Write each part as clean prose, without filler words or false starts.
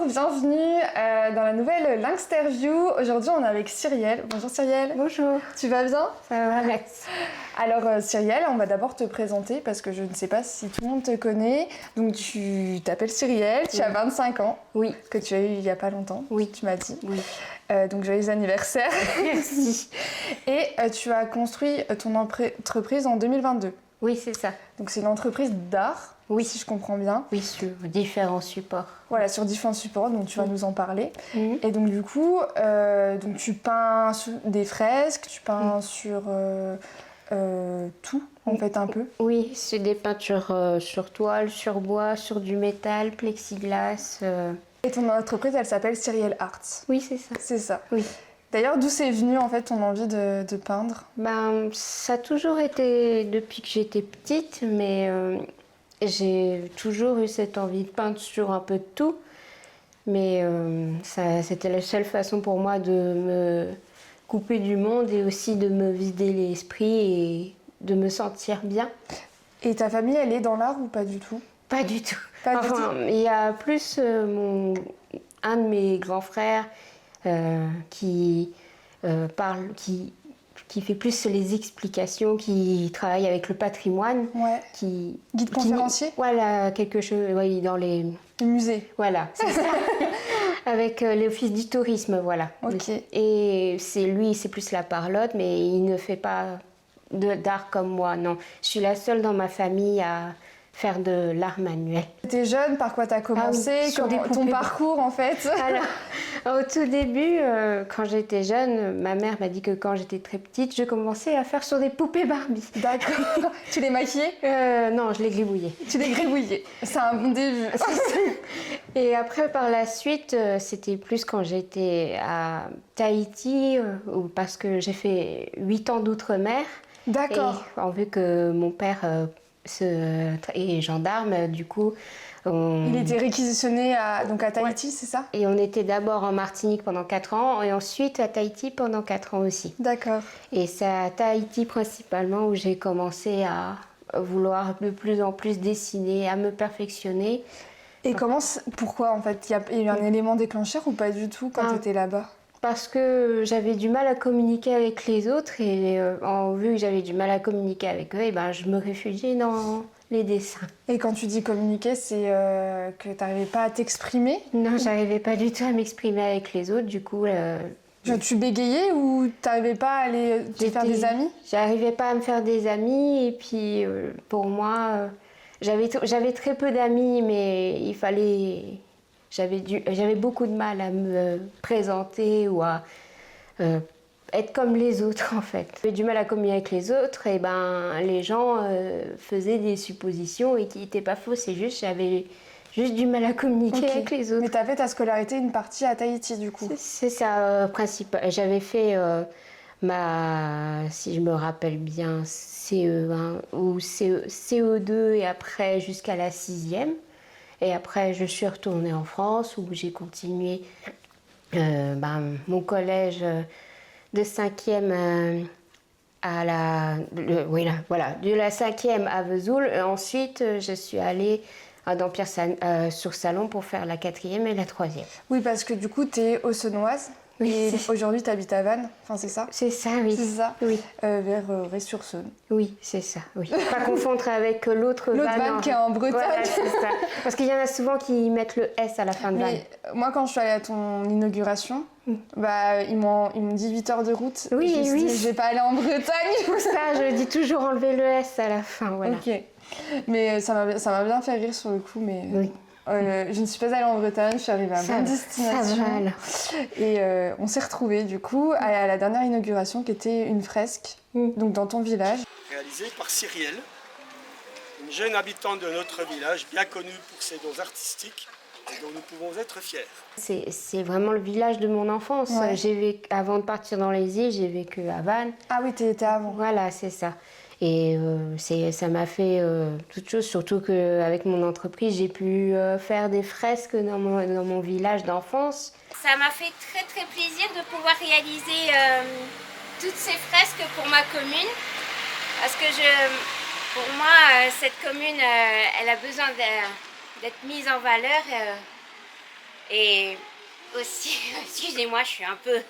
bienvenue dans la nouvelle Lynxterview. Aujourd'hui on est avec Cyrielle. Bonjour Cyrielle. Bonjour. Tu vas bien? Ça va, Max. Alors Cyrielle, on va d'abord te présenter parce que je ne sais pas si tout le monde te connaît. Donc tu t'appelles Cyrielle, tu as 25 ans. Oui. Que tu as eu il n'y a pas longtemps. Oui. Tu m'as dit. Oui. Donc joyeux anniversaire. Merci. Et tu as construit ton entreprise en 2022. Oui, c'est ça. Donc c'est une entreprise d'art, oui, si je comprends bien. Oui, sur différents supports. Voilà, sur différents supports, donc tu vas nous en parler. Mmh. Et donc du coup, donc tu peins sur des fresques, tu peins sur tout, en fait, un peu. Oui, c'est des peintures sur toile, sur bois, sur du métal, plexiglas. Et ton entreprise, elle s'appelle Cyrielle Arts. Oui, c'est ça. C'est ça. Oui. D'ailleurs, d'où c'est venu en fait ton envie de peindre? Ça a toujours été depuis que j'étais petite, mais j'ai toujours eu cette envie de peindre sur un peu de tout. Mais c'était la seule façon pour moi de me couper du monde et aussi de me vider l'esprit et de me sentir bien. Et ta famille, elle est dans l'art ou pas du tout? Pas du tout. Pas du tout. Il y a plus un de mes grands frères qui fait plus les explications, qui travaille avec le patrimoine. Ouais. Guide conférencier. Voilà, quelque chose, oui, dans les musées. Voilà, c'est ça. Avec l'office du tourisme, voilà. Ok. Et c'est plus la parlotte, mais il ne fait pas d'art comme moi, non. Je suis la seule dans ma famille à faire de l'art manuel. T'es jeune, par quoi t'as commencé? Sur des ton parcours en fait? Alors, au tout début, quand j'étais jeune, ma mère m'a dit que quand j'étais très petite, je commençais à faire sur des poupées Barbie. D'accord. Tu les maquillais? Non, je les gribouillais. Tu les gribouillais. C'est un bon début. Et après, par la suite, c'était plus quand j'étais à Tahiti, parce que j'ai fait 8 ans d'outre-mer. D'accord. Et vu que mon père est gendarme, du coup... Il était réquisitionné à Tahiti, ouais. C'est ça? Et on était d'abord en Martinique pendant 4 ans et ensuite à Tahiti pendant 4 ans aussi. D'accord. Et c'est à Tahiti principalement où j'ai commencé à vouloir de plus en plus dessiner, à me perfectionner. Et pourquoi en fait? Il y a eu un élément déclencheur ou pas du tout quand tu étais là-bas? Parce que j'avais du mal à communiquer avec les autres et vu que j'avais du mal à communiquer avec eux, et je me réfugiais dans les dessins. Et quand tu dis communiquer, c'est que tu n'arrivais pas à t'exprimer? Non, j'arrivais pas du tout à m'exprimer avec les autres, du coup... Tu bégayais ou tu n'arrivais pas à aller te faire des amis? J'arrivais pas à me faire des amis et puis pour moi, j'avais très peu d'amis, mais il fallait... J'avais beaucoup de mal à me présenter ou à être comme les autres en fait. J'avais du mal à communiquer avec les autres et les gens faisaient des suppositions et qui n'étaient pas fausses. C'est juste j'avais juste du mal à communiquer avec les autres. Mais tu as fait ta scolarité une partie à Tahiti du coup? C'est ça, principal. J'avais fait si je me rappelle bien, CE1 ou CE2 et après jusqu'à la 6e. Et après, je suis retournée en France où j'ai continué mon collège de 5e à de la 5e à Vesoul. Et ensuite, je suis allée à Dampierre-sur-Salon pour faire la 4e et la 3e. Oui, parce que du coup, tu es auxonnoise. Oui, et aujourd'hui, tu habites à Vannes, enfin c'est ça? C'est ça, oui. C'est ça, oui. Vers Ré-sur-Saône. Oui, c'est ça, oui. Pas confondre avec l'autre Vanne qui est en Bretagne. Voilà, c'est ça. Parce qu'il y en a souvent qui mettent le S à la fin de Vanne. Moi, quand je suis allée à ton inauguration, ils m'ont dit 8 heures de route. Oui, je me suis dit, je vais pas aller en Bretagne. Pour ça, je dis toujours enlever le S à la fin, voilà. Ok. Mais ça m'a bien fait rire sur le coup, mais... Oui. Je ne suis pas allée en Bretagne, je suis arrivée à bonne destination. Ça va, alors. Et on s'est retrouvés du coup à la dernière inauguration qui était une fresque, donc dans ton village. Réalisée par Cyrielle, une jeune habitante de notre village, bien connue pour ses dons artistiques et dont nous pouvons être fiers. C'est vraiment le village de mon enfance. Ouais. Avant de partir dans les îles, j'ai vécu à Vannes. Ah oui, t'étais avant. Voilà, c'est ça. Et ça m'a fait toute chose, surtout qu'avec mon entreprise, j'ai pu faire des fresques dans mon village d'enfance. Ça m'a fait très très plaisir de pouvoir réaliser toutes ces fresques pour ma commune. Parce que pour moi, cette commune, elle a besoin d'être mise en valeur. Et aussi, excusez-moi, je suis un peu...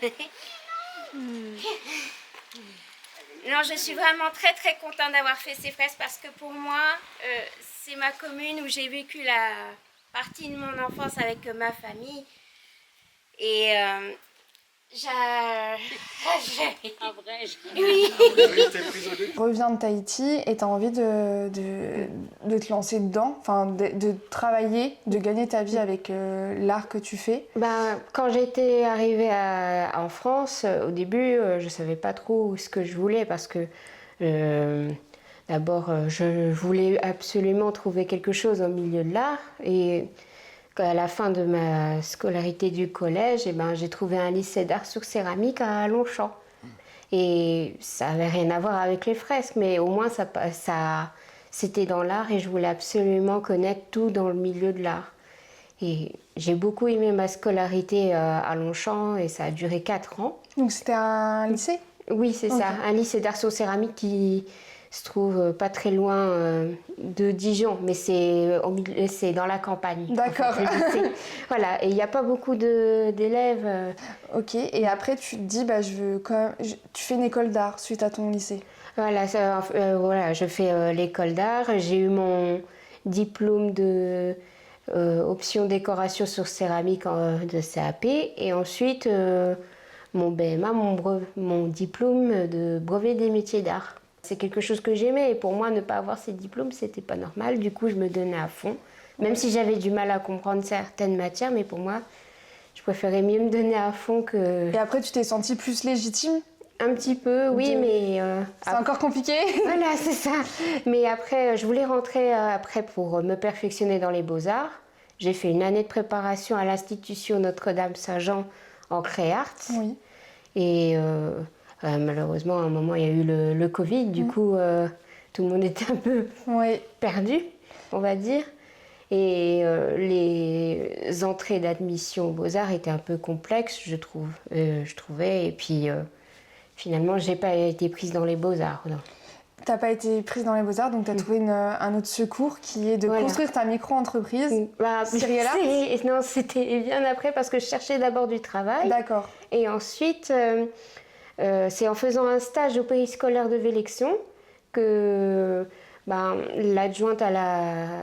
Non, je suis vraiment très très contente d'avoir fait ces fresques parce que pour moi, c'est ma commune où j'ai vécu la partie de mon enfance avec ma famille. Et Un vrai. oui. Reviens de Tahiti et tu as envie de te lancer dedans, enfin de travailler, de gagner ta vie avec l'art que tu fais. Quand j'étais arrivée en France, au début, je ne savais pas trop ce que je voulais parce que d'abord, je voulais absolument trouver quelque chose au milieu de l'art. Et à la fin de ma scolarité du collège, j'ai trouvé un lycée d'art sur céramique à Longchamp. Et ça n'avait rien à voir avec les fresques, mais au moins c'était dans l'art et je voulais absolument connaître tout dans le milieu de l'art. Et j'ai beaucoup aimé ma scolarité à Longchamp et ça a duré 4 ans. Donc c'était un lycée? Oui, c'est ça, un lycée d'art sur céramique qui se trouve pas très loin de Dijon, mais c'est dans la campagne. D'accord. En fait, voilà, et il n'y a pas beaucoup d'élèves. Ok, et après tu te dis, tu fais une école d'art suite à ton lycée. Voilà, voilà, je fais l'école d'art. J'ai eu mon diplôme de option décoration sur céramique de CAP et ensuite mon BMA, mon diplôme de brevet des métiers d'art. C'est quelque chose que j'aimais et pour moi, ne pas avoir ces diplômes, c'était pas normal. Du coup, je me donnais à fond, même si j'avais du mal à comprendre certaines matières, mais pour moi, je préférais mieux me donner à fond que... Et après, tu t'es sentie plus légitime? Un petit peu, oui, mais... C'est encore compliqué? Voilà, c'est ça. Mais après, je voulais rentrer après pour me perfectionner dans les beaux-arts. J'ai fait une année de préparation à l'Institution Notre-Dame-Saint-Jean en Créart. Oui. Et malheureusement, à un moment, il y a eu le Covid. Du coup, tout le monde était un peu perdu, on va dire. Et les entrées d'admission aux Beaux-Arts étaient un peu complexes, je trouvais. Et puis, finalement, je n'ai pas été prise dans les Beaux-Arts. Non. T'as pas été prise dans les Beaux-Arts, donc tu as trouvé un autre secours qui est de construire ta micro-entreprise. Cyrielle Art. Non, c'était bien après parce que je cherchais d'abord du travail. D'accord. Et ensuite, c'est en faisant un stage au périscolaire de Vélexion que l'adjointe à la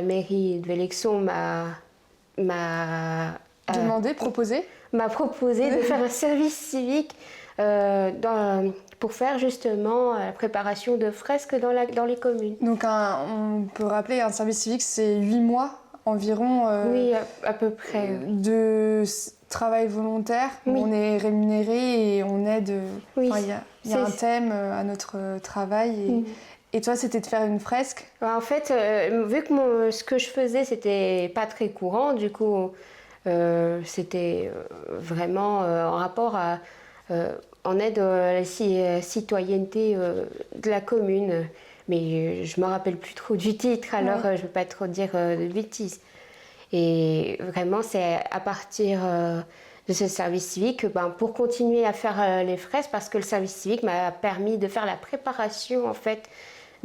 mairie de Vélexion m'a proposé de faire un service civique pour faire justement la préparation de fresques dans les communes. Donc on peut rappeler, un service civique, c'est 8 mois environ oui, à peu près. De travail volontaire. Oui. On est rémunéré et on aide. Oui, il y a un thème à notre travail. Et toi, c'était de faire une fresque? En fait, vu que ce que je faisais, c'était pas très courant, du coup, c'était vraiment en rapport en aide à la citoyenneté de la commune. Mais je me rappelle plus trop du titre, alors je ne veux pas trop dire de bêtises. Et vraiment, c'est à partir de ce service civique pour continuer à faire les fresques, parce que le service civique m'a permis de faire la préparation en fait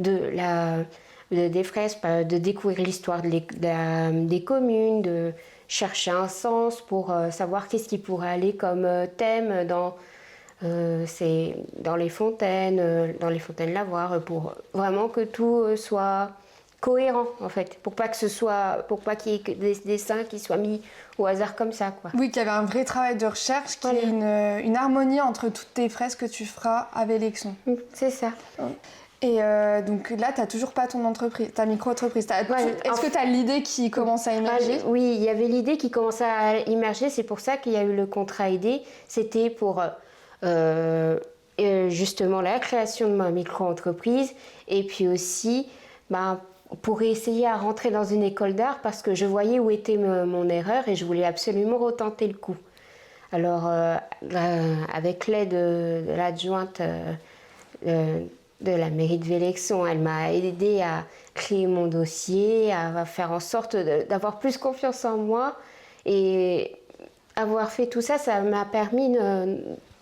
des fresques, de découvrir l'histoire des communes, de chercher un sens pour savoir qu'est-ce qui pourrait aller comme thème dans les fontaines lavoirs, pour vraiment que tout soit cohérent en fait, pour pas qu'il y ait que des dessins qui soient mis au hasard comme ça, quoi. Oui, qu'il y avait un vrai travail de recherche, qu'il y ait une harmonie entre toutes tes fresques que tu feras à Vélexion. C'est ça. Et donc là, tu n'as toujours pas ton entreprise, ta micro-entreprise. Est-ce que tu as l'idée qui commence à émerger? Oui, il y avait l'idée qui commençait à émerger, c'est pour ça qu'il y a eu le contrat aidé. C'était pour justement la création de ma micro-entreprise et puis aussi pour essayer à rentrer dans une école d'art, parce que je voyais où était mon erreur et je voulais absolument retenter le coup. Alors, avec l'aide de l'adjointe de la mairie de Vélexion, elle m'a aidée à créer mon dossier, à faire en sorte d'avoir plus confiance en moi. Et avoir fait tout ça, ça m'a permis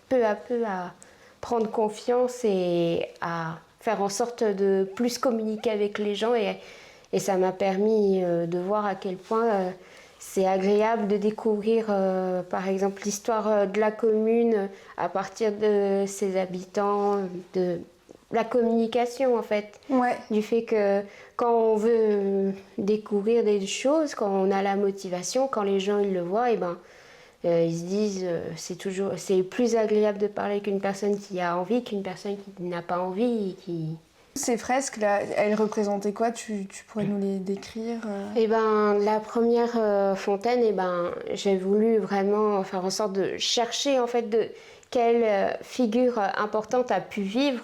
peu à peu à prendre confiance et à faire en sorte de plus communiquer avec les gens. Et ça m'a permis de voir à quel point c'est agréable de découvrir, par exemple, l'histoire de la commune à partir de ses habitants, de la communication en fait. Ouais. Du fait que quand on veut découvrir des choses, quand on a la motivation, quand les gens ils le voient, et ben, ils se disent c'est plus agréable de parler qu'une personne qui a envie qu'une personne qui n'a pas envie. Ces fresques là, elles représentaient quoi? Tu pourrais nous les décrire? Et ben, la première fontaine, et ben, j'ai voulu vraiment faire en sorte de chercher en fait de quelle figure importante a pu vivre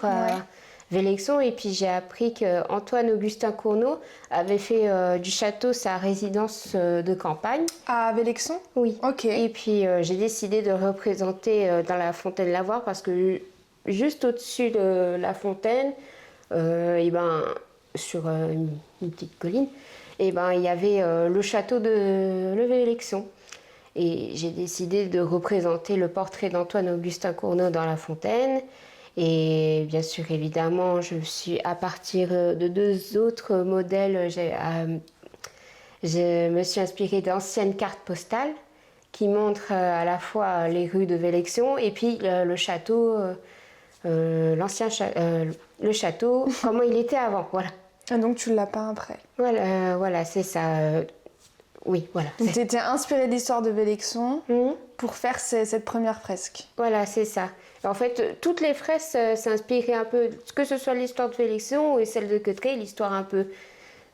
Vélexon. Et puis j'ai appris qu'Antoine-Augustin Cournot avait fait du château sa résidence de campagne. À Vélexon? Oui. Ok. Et puis j'ai décidé de le représenter dans la fontaine Lavoir parce que juste au-dessus de la fontaine, et ben, sur une petite colline, et ben, il y avait le château de Vélexon. Et j'ai décidé de représenter le portrait d'Antoine-Augustin Cournot dans la fontaine. Et bien sûr, évidemment, à partir de 2 autres modèles, je me suis inspirée d'anciennes cartes postales qui montrent à la fois les rues de Vélexon et puis le château, le château, comment il était avant, voilà. Et donc tu l'as peint après? Voilà, c'est ça. Oui, voilà. Donc tu étais inspirée de l'histoire de Vélexon pour faire cette première fresque? Voilà, c'est ça. En fait, toutes les fresques s'inspiraient un peu, que ce soit l'histoire de Vélexon et celle de Cauterets, l'histoire un peu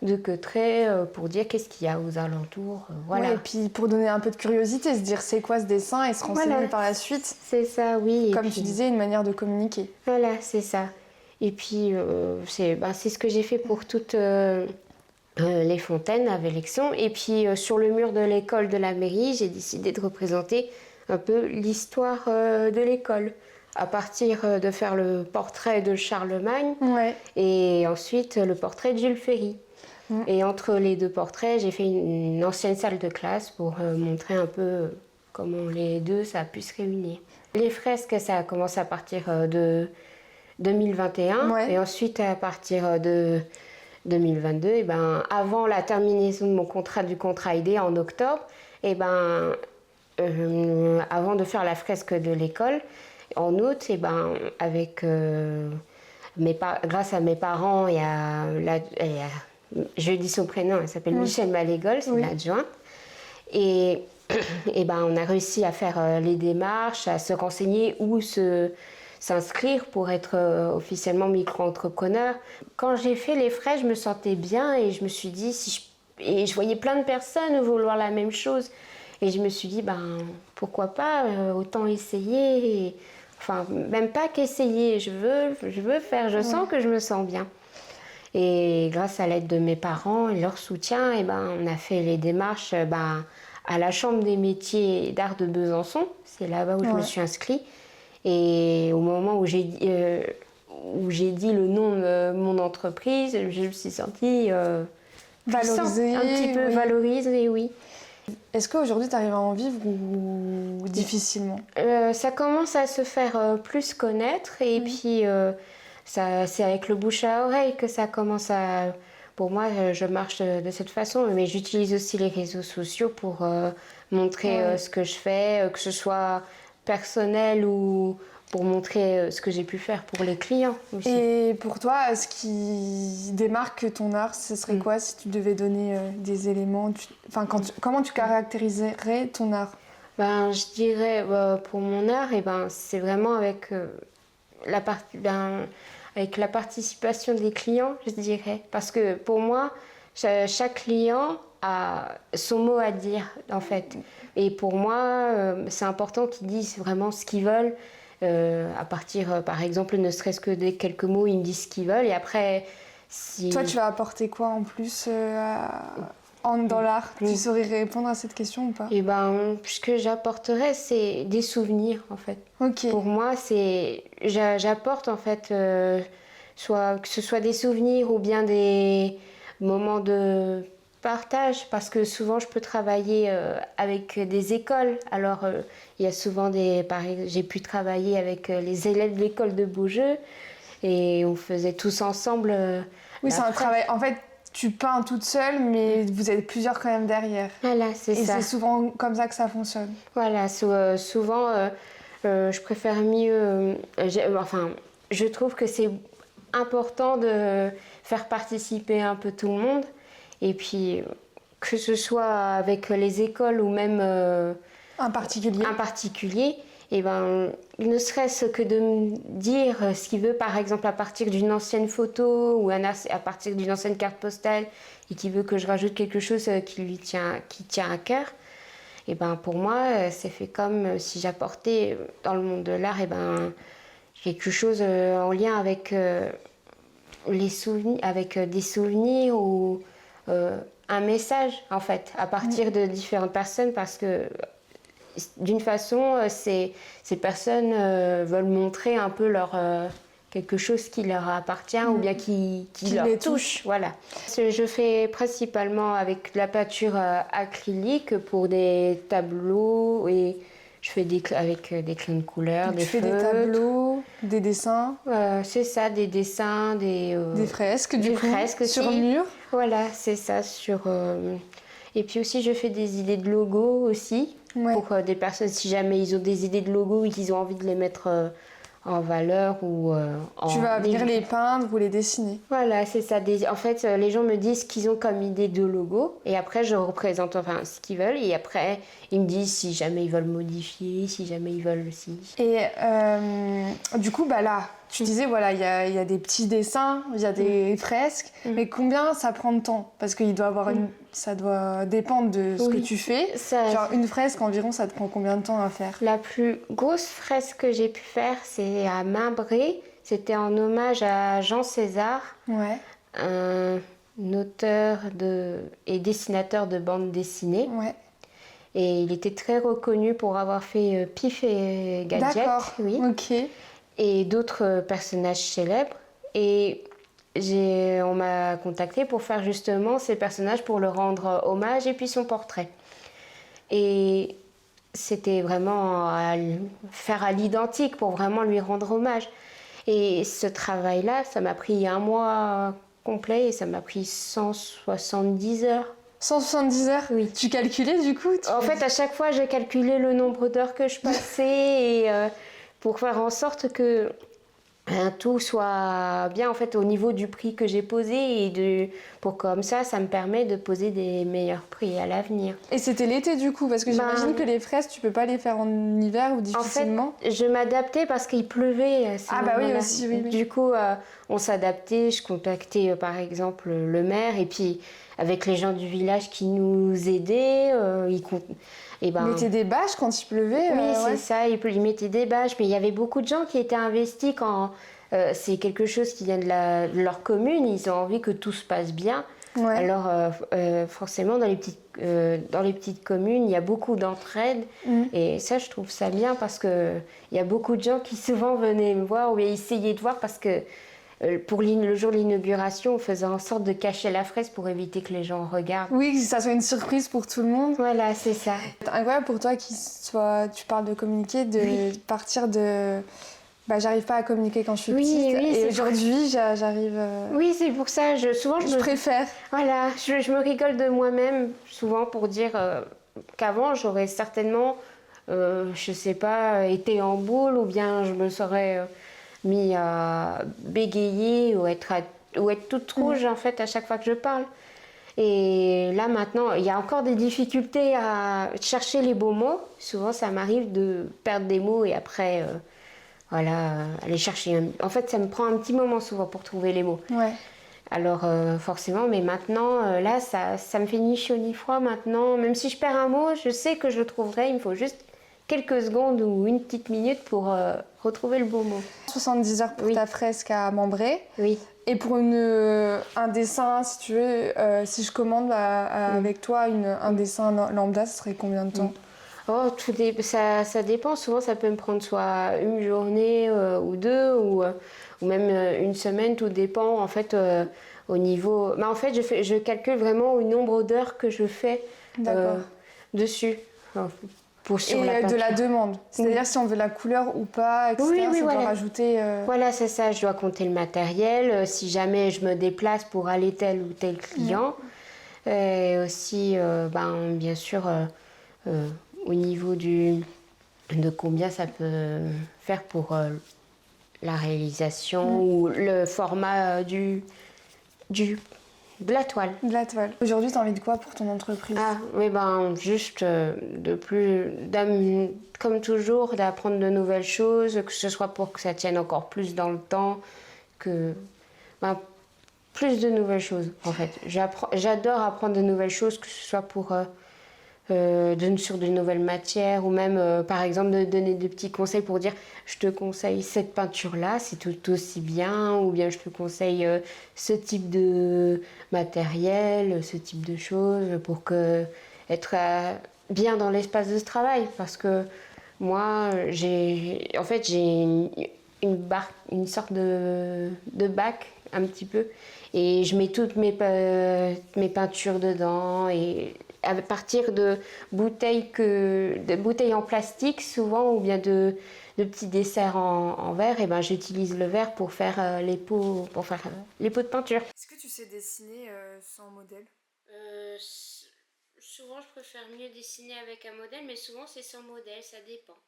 de Cauterets pour dire qu'est-ce qu'il y a aux alentours. Voilà. Ouais, et puis pour donner un peu de curiosité, se dire c'est quoi ce dessin et se renseigner par la suite. C'est ça, oui. Comme tu disais, une manière de communiquer. Voilà, c'est ça. Et puis, c'est ce que j'ai fait pour toutes les fontaines à Vélexon. Et puis, sur le mur de l'école de la mairie, j'ai décidé de représenter un peu l'histoire de l'école, à partir de faire le portrait de Charlemagne et ensuite le portrait de Jules Ferry. Et entre les 2 portraits, j'ai fait une ancienne salle de classe pour montrer un peu comment les deux, ça a pu se réunir. Les fresques, ça a commencé à partir de 2021 et ensuite à partir de 2022, et ben, avant la terminaison de mon contrat du contrat aidé en octobre, et ben, avant de faire la fresque de l'école, en août, et ben, avec, grâce à mes parents je dis son prénom, elle s'appelle Michel Malégol, c'est l'adjointe. Et ben, on a réussi à faire les démarches, à se renseigner où s'inscrire pour être officiellement micro-entrepreneur. Quand j'ai fait les frais, je me sentais bien et je me suis dit, et je voyais plein de personnes vouloir la même chose. Et je me suis dit, ben, pourquoi pas, autant essayer. Enfin, même pas qu'essayer, je veux faire, je sens que je me sens bien. Et grâce à l'aide de mes parents et leur soutien, et ben, on a fait les démarches à la Chambre des métiers d'art de Besançon. C'est là-bas où je me suis inscrite. Et au moment où j'ai dit le nom de mon entreprise, je me suis sentie valorisée, un petit peu valorisée, oui. Est-ce qu'aujourd'hui tu arrives à en vivre ou difficilement? Ça commence à se faire plus connaître et puis c'est avec le bouche à oreille que ça commence à... Pour moi, je marche de cette façon, mais j'utilise aussi les réseaux sociaux pour montrer ce que je fais, que ce soit personnel ou pour montrer ce que j'ai pu faire pour les clients aussi. Et pour toi, ce qui démarque ton art, ce serait quoi si tu devais donner des éléments comment tu caractériserais ton art? Ben, je dirais pour mon art, c'est vraiment avec avec la participation des clients, je dirais. Parce que pour moi, chaque client a son mot à dire, en fait. Et pour moi, c'est important qu'ils disent vraiment ce qu'ils veulent. À partir, par exemple, ne serait-ce que des quelques mots, ils me disent ce qu'ils veulent. Et après, si... Toi, tu vas apporter quoi en plus dans l'art? Tu saurais répondre à cette question ou pas? Et ce que j'apporterais, c'est des souvenirs, en fait. Okay. Pour moi, j'apporte, en fait, que ce soit des souvenirs ou bien des moments de partage, parce que souvent, je peux travailler avec des écoles. Alors, il y a souvent j'ai pu travailler avec les élèves de l'école de Beaujeu et on faisait tous ensemble. Oui, c'est un travail. En fait, tu peins toute seule, mais vous êtes plusieurs quand même derrière. Voilà, c'est Et ça. c'est souvent comme ça que ça fonctionne. Voilà, souvent, je préfère mieux... je trouve que c'est important de faire participer un peu tout le monde. Et puis, que ce soit avec les écoles ou même Un particulier. et ben, ne serait-ce que de me dire ce qu'il veut, par exemple, à partir d'une ancienne photo ou à partir d'une ancienne carte postale, et qu'il veut que je rajoute quelque chose qui tient à cœur. Et ben, pour moi, c'est fait comme si j'apportais dans le monde de l'art quelque chose en lien avec les souvenirs, avec des souvenirs ou un message, en fait, à partir de différentes personnes, parce que d'une façon, ces personnes veulent montrer un peu quelque chose qui leur appartient ou bien qui leur les touche. Voilà. Je fais principalement avec de la peinture acrylique pour des tableaux et je fais avec des crayons de couleur, des fais feutres. des tableaux, des dessins. C'est ça, des dessins, des fresques, fresques sur aussi. mur. Voilà, c'est ça. Et puis aussi, je fais des idées de logos aussi. Ouais. Pour des personnes, si jamais ils ont des idées de logos et qu'ils ont envie de les mettre en valeur ou Tu vas venir les peindre ou les dessiner. Voilà, c'est ça. En fait, les gens me disent ce qu'ils ont comme idée de logo et après, je représente ce qu'ils veulent et après, ils me disent si jamais ils veulent modifier, si jamais ils veulent aussi. Et du coup, là, tu disais, voilà, il y a des petits dessins, il y a des fresques, mais combien ça prend de temps? Parce qu'il doit avoir ça doit dépendre de ce que tu fais. Genre une fresque environ, ça te prend combien de temps à faire? La plus grosse fresque que j'ai pu faire, c'est à Mainbré. C'était en hommage à Jean César, un auteur et dessinateur de bande dessinée. Ouais. Et il était très reconnu pour avoir fait Pif et Gadget. D'accord, oui. Ok. Et d'autres personnages célèbres. Et on m'a contacté pour faire justement ces personnages pour leur rendre hommage et puis son portrait. Et c'était vraiment faire à l'identique pour vraiment lui rendre hommage. Et ce travail-là, ça m'a pris un mois complet et ça m'a pris 170 heures. 170 heures? Oui. Tu calculais du coup? En fait, à chaque fois, j'ai calculé le nombre d'heures que je passais et pour faire en sorte que tout soit bien en fait au niveau du prix que j'ai posé et pour comme ça me permet de poser des meilleurs prix à l'avenir. Et c'était l'été du coup parce que j'imagine que les fresques tu peux pas les faire en hiver ou difficilement. En fait, je m'adaptais parce qu'il pleuvait. Oui aussi oui. Du coup, on s'adaptait. Je contactais par exemple le maire et puis avec les gens du village qui nous aidaient. Ils mettaient des bâches quand il pleuvait. Oui, c'est ça, ils mettaient des bâches, mais il y avait beaucoup de gens qui étaient investis quand c'est quelque chose qui vient de leur commune, ils ont envie que tout se passe bien. Ouais. Alors forcément, dans les petites communes, il y a beaucoup d'entraide et ça, je trouve ça bien parce qu'il y a beaucoup de gens qui souvent venaient me voir ou essayaient de voir parce que pour le jour de l'inauguration, on faisait en sorte de cacher la fresque pour éviter que les gens regardent. Oui, que ça soit une surprise pour tout le monde. Voilà, c'est ça. C'est incroyable pour toi tu parles de communiquer, de partir de... j'arrive pas à communiquer quand je suis petite et aujourd'hui j'arrive... Oui, c'est pour ça, souvent je préfère. Voilà, je me rigole de moi-même souvent pour dire qu'avant j'aurais certainement, je sais pas, été en boule ou bien je me serais... mis à bégayer ou être toute rouge en fait à chaque fois que je parle. Et là maintenant, il y a encore des difficultés à chercher les beaux mots. Souvent ça m'arrive de perdre des mots et après aller chercher. En fait ça me prend un petit moment souvent pour trouver les mots. Ouais. Alors forcément, mais maintenant là ça me fait ni chaud ni froid maintenant. Même si je perds un mot, je sais que je le trouverai, il me faut juste quelques secondes ou une petite minute pour retrouver le beau mot. 70 heures pour ta fresque à Mainbré. Oui. Et pour un dessin, si tu veux, si je commande avec toi un dessin lambda, ça serait combien de temps? Ça dépend. Souvent, ça peut me prendre soit une journée ou deux ou même une semaine. Tout dépend en fait au niveau... Mais en fait, je calcule vraiment le nombre d'heures que je fais dessus. sur Et la de la peinture. demande. C'est-à-dire si on veut la couleur ou pas, etc. Oui, ça doit voilà. rajouter... Voilà, c'est ça, je dois compter le matériel, si jamais je me déplace pour aller tel ou tel client. Et aussi, bien sûr, au niveau de combien ça peut faire pour la réalisation ou le format de la toile. De la toile. Aujourd'hui, tu as envie de quoi pour ton entreprise? Ah, mais juste comme toujours, d'apprendre de nouvelles choses, que ce soit pour que ça tienne encore plus dans le temps, plus de nouvelles choses en fait. J'adore apprendre de nouvelles choses, que ce soit pour sur de nouvelles matières ou même par exemple de donner des petits conseils pour dire je te conseille cette peinture-là, c'est tout aussi bien, ou bien je te conseille ce type de matériel, ce type de choses pour être bien dans l'espace de ce travail. Parce que moi, j'ai une sorte de bac un petit peu et je mets toutes mes peintures dedans et à partir de bouteilles en plastique souvent ou bien de petits desserts en verre, et j'utilise le verre pour faire les pots de peinture. Est-ce que tu sais dessiner sans modèle? Souvent je préfère mieux dessiner avec un modèle, mais souvent c'est sans modèle, ça dépend.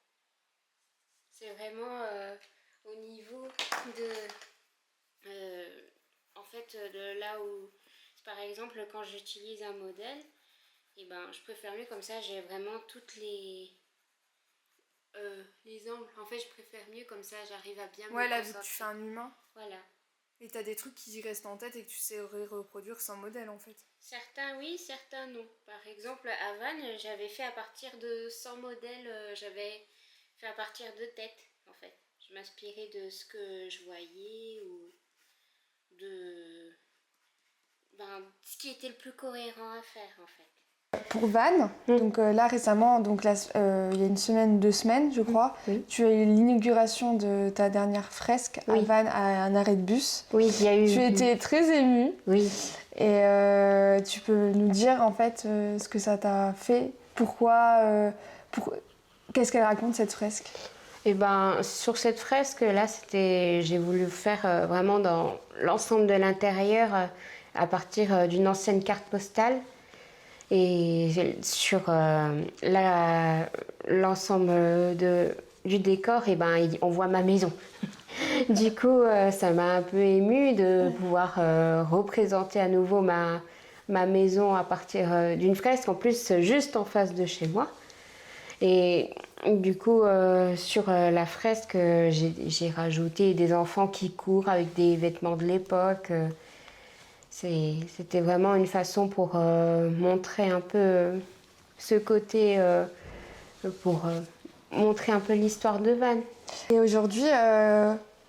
C'est vraiment au niveau de là où, par exemple, quand j'utilise un modèle, je préfère mieux comme ça, j'ai vraiment toutes les angles. En fait, je préfère mieux comme ça, j'arrive à bien me Ouais, là, vu que concentrer. tu fais un humain. Voilà. Et t'as des trucs qui restent en tête et que tu sais reproduire sans modèle, en fait. Certains oui, certains non. Par exemple, à Vannes, j'avais fait à partir de 100 modèles, j'avais fait à partir de tête, en fait. Je m'inspirais de ce que je voyais ou de ce qui était le plus cohérent à faire, en fait. Pour Vannes, donc là récemment, donc il y a une semaine, 2 semaines, je crois, tu as eu l'inauguration de ta dernière fresque à Vannes à un arrêt de bus. Oui, il y a eu. Tu étais très émue. Oui. Et tu peux nous dire en fait ce que ça t'a fait, pourquoi, qu'est-ce qu'elle raconte cette fresque? Sur cette fresque là, j'ai voulu faire vraiment dans l'ensemble de l'intérieur à partir d'une ancienne carte postale. Et sur l'ensemble du décor, on voit ma maison. Du coup, ça m'a un peu émue de pouvoir représenter à nouveau ma maison à partir d'une fresque, en plus juste en face de chez moi. Et du coup, sur la fresque, j'ai rajouté des enfants qui courent avec des vêtements de l'époque. C'était vraiment une façon pour montrer un peu ce côté, pour montrer un peu l'histoire de Vannes. Et aujourd'hui,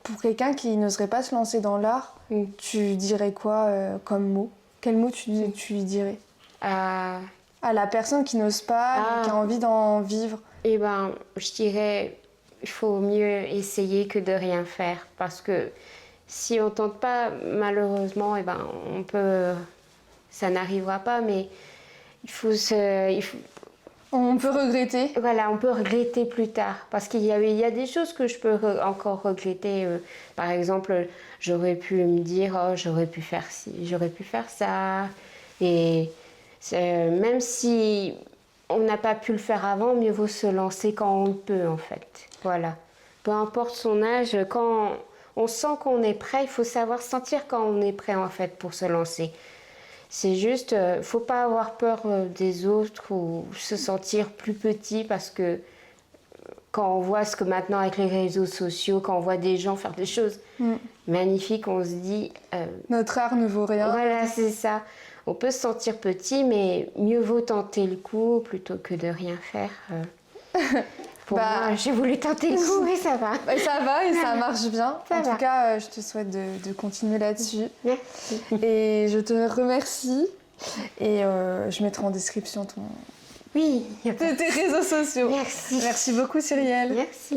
pour quelqu'un qui n'oserait pas se lancer dans l'art, tu dirais quoi comme mot? Quel mot tu lui dirais à la personne qui n'ose pas, qui a envie d'en vivre? Je dirais, il faut mieux essayer que de rien faire, parce que si on tente pas, malheureusement, ça n'arrivera pas, mais on peut regretter. Voilà, on peut regretter plus tard, parce qu'il y a des choses que je peux encore regretter. Par exemple, j'aurais pu me dire, oh, j'aurais pu faire ci, j'aurais pu faire ça. Et même si on n'a pas pu le faire avant, mieux vaut se lancer quand on le peut, en fait. Voilà. Peu importe son âge, quand on sent qu'on est prêt, il faut savoir sentir quand on est prêt, en fait, pour se lancer. C'est juste, faut pas avoir peur des autres ou se sentir plus petit, parce que quand on voit ce que maintenant avec les réseaux sociaux, quand on voit des gens faire des choses magnifiques, on se dit... notre art ne vaut rien. Voilà, c'est ça. On peut se sentir petit, mais mieux vaut tenter le coup plutôt que de rien faire. Pour moi, j'ai voulu tenter le coup et ça va. Ça va et ça marche bien. En tout cas, je te souhaite de continuer là-dessus. Merci. Et je te remercie. Et je mettrai en description tes réseaux sociaux. Merci. Merci beaucoup, Cyrielle. Merci.